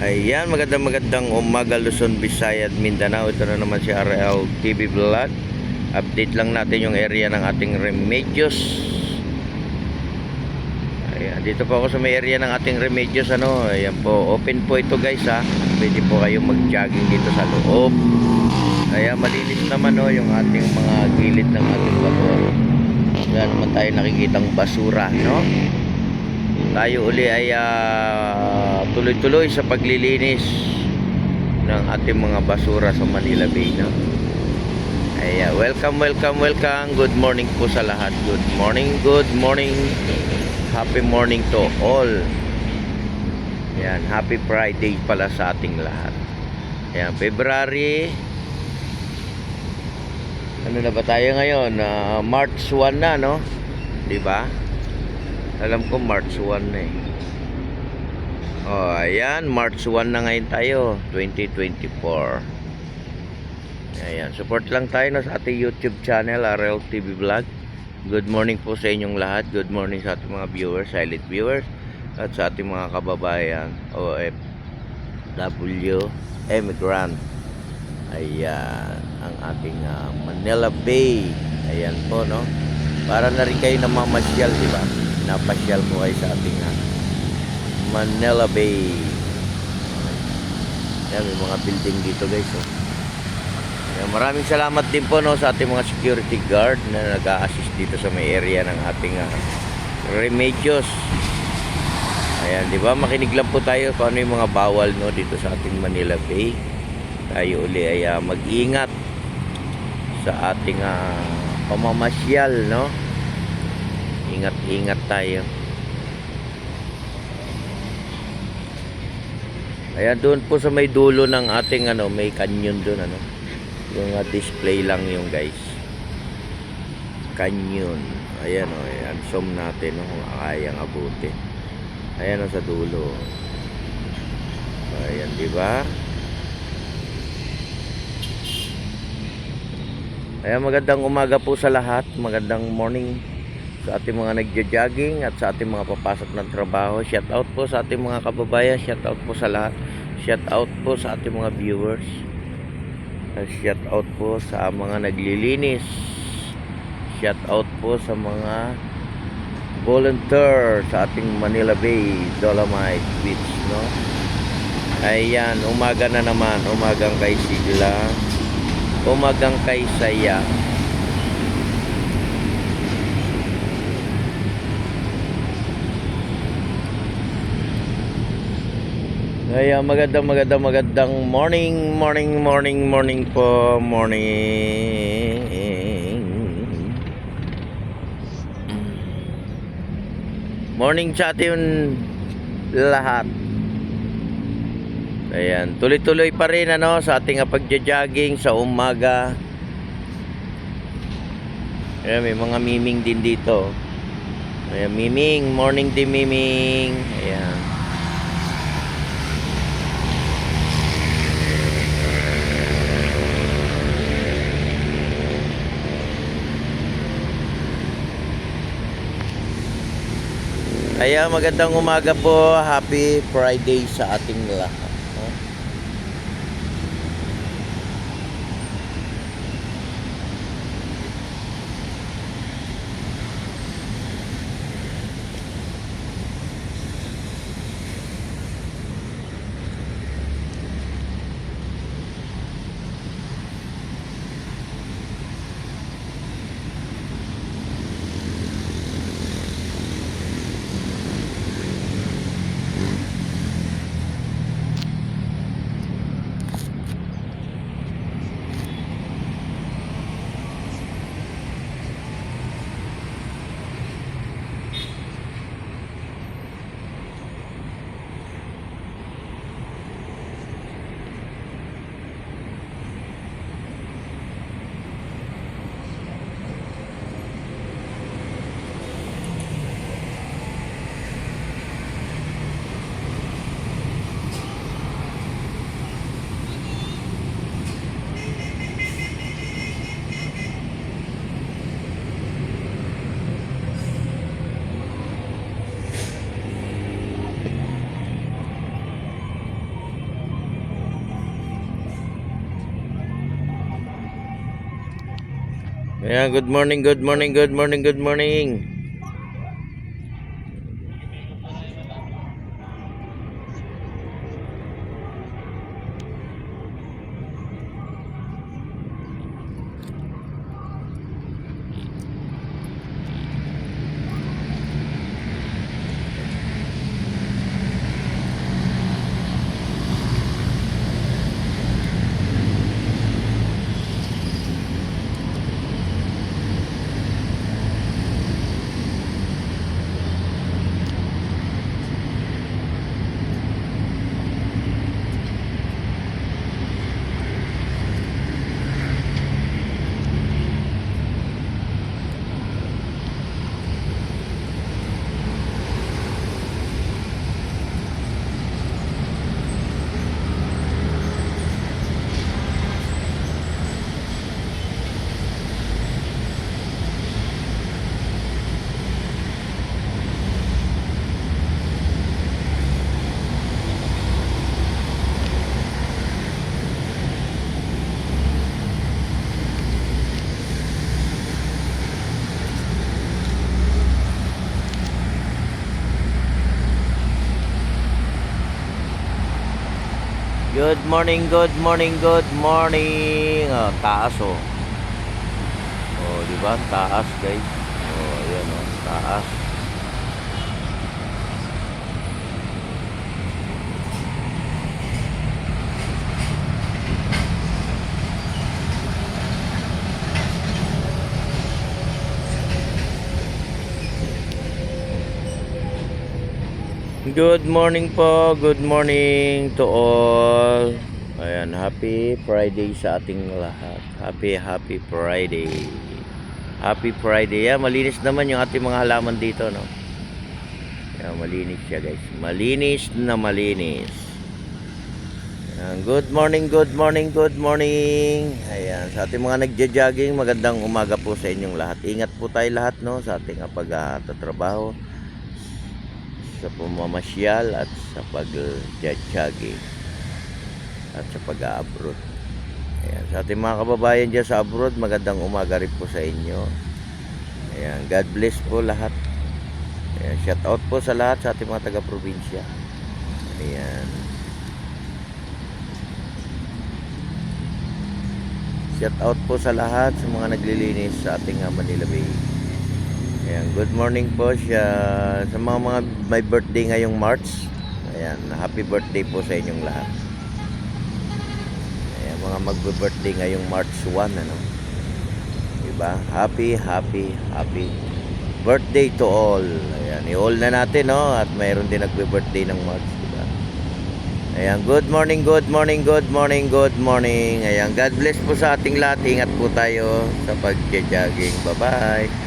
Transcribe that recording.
Ayan, magandang umaga Luzon, Visayas, Mindanao. Ito na naman si RL TV Vlog. Update lang natin yung area ng ating Remedios. Ayan, dito po ako sa may area ng ating Remedios. Ayan po, open po ito guys ha. Pwede po kayong mag-jogging dito sa loob. Ayan, malinis naman yung ating mga gilid ng ating bato. Wala naman tayo nakikitang basura, no? Tayo uli ay tuloy-tuloy sa paglilinis ng ating mga basura sa Manila Bay, no? Ay, welcome. Good morning po sa lahat. Good morning. Happy morning to all. Ayan, happy Friday pala sa ating lahat. Ayan, February. Ano na ba tayo ngayon? March 1 na, no? 'Di ba? Alam ko March 1 na eh. Oh, ayan, March 1 na ngayon tayo, 2024. Ayan, support lang tayo sa ating YouTube channel, RL TV Vlog. Good morning po sa inyong lahat. Good morning sa ating mga viewers, silent viewers, at sa ating mga kababayan OFW, Emigrant. Ayan, ang ating Manila Bay. Ayan po, no? Para na rin kayo namamasyal, di ba? Napasyal ko kayo sa ating Manila Bay. Ayan, may mga building dito guys, oh. Ayan, maraming salamat din po, no, sa ating mga security guard na nag-a-assist dito sa may area ng ating Remedios. Ayan, di ba? Makinig lang po tayo kung ano yung mga bawal, no, dito sa ating Manila Bay. Tayo uli ay mag-ingat sa ating pamamasyal, no? Ingat tayo. Ayan, doon po sa may dulo ng ating may canyon doon, yung display lang yung guys, canyon. Ayan, ayan, zoom natin kung kayang abutin. Ayan sa dulo. Ayan, di ba? Ayan, magandang umaga po sa lahat. Magandang morning sa ating mga nagja-jogging at sa ating mga papasok ng trabaho. Shout out po sa ating mga kababayan. Shout out po sa lahat. Shout out po sa ating mga viewers. Shout out po sa mga naglilinis. Shout out po sa mga volunteer sa ating Manila Bay Dolomite Beach, no? Ayan, umaga na naman. Umagang kay sigla. Umagang kay saya. Kaya magandang morning po, morning. Morning sa atin lahat. Ayan, tuloy-tuloy pa rin sa ating pagja-jogging sa umaga. Ayan, may mga miming din dito. Ayan, miming, morning din miming. Ayan. Kaya magandang umaga po, happy Friday sa ating lahat. Ayan, good morning, good morning, good morning, good morning. Good morning, good morning, good morning. Oh, taas oh. Oh, di ba? Taas, guys. Oh, ayan oh, taas. Good morning po, good morning to all. Ayan, happy Friday sa ating lahat. Happy Friday. Happy Friday. Yeah, malinis naman yung ating mga halaman dito, no? Yeah, malinis siya, guys. Malinis na malinis. Ayan, good morning, good morning, good morning. Ayan, sa ating mga nagja-jogging, magandang umaga po sa inyong lahat. Ingat po tayo lahat, no, sa ating pagtatrabaho, sa pamamasyal at sa pag-jogging at sa pag-abroad. Ayan, sa ating mga kababayan dyan sa abroad, magandang umaga rin po sa inyo. Ayan, God bless po lahat. Ayan, shout out po sa lahat sa ating mga taga-probinsya. Ayan, shout out po sa lahat sa mga naglilinis sa ating Manila Bay. Ayan, good morning po siya sa mga may birthday ngayong March. Ayan, happy birthday po sa inyong lahat. Ayan, mga magbe-birthday ngayong March 1, ano. Diba? Happy birthday to all. Ayan, i-all na natin, no? At mayroon din nagbe-birthday ng March, diba? Ayan, good morning, good morning, good morning, good morning. Ayan, God bless po sa ating lahat. Ingat po tayo sa pag-jogging. Bye-bye.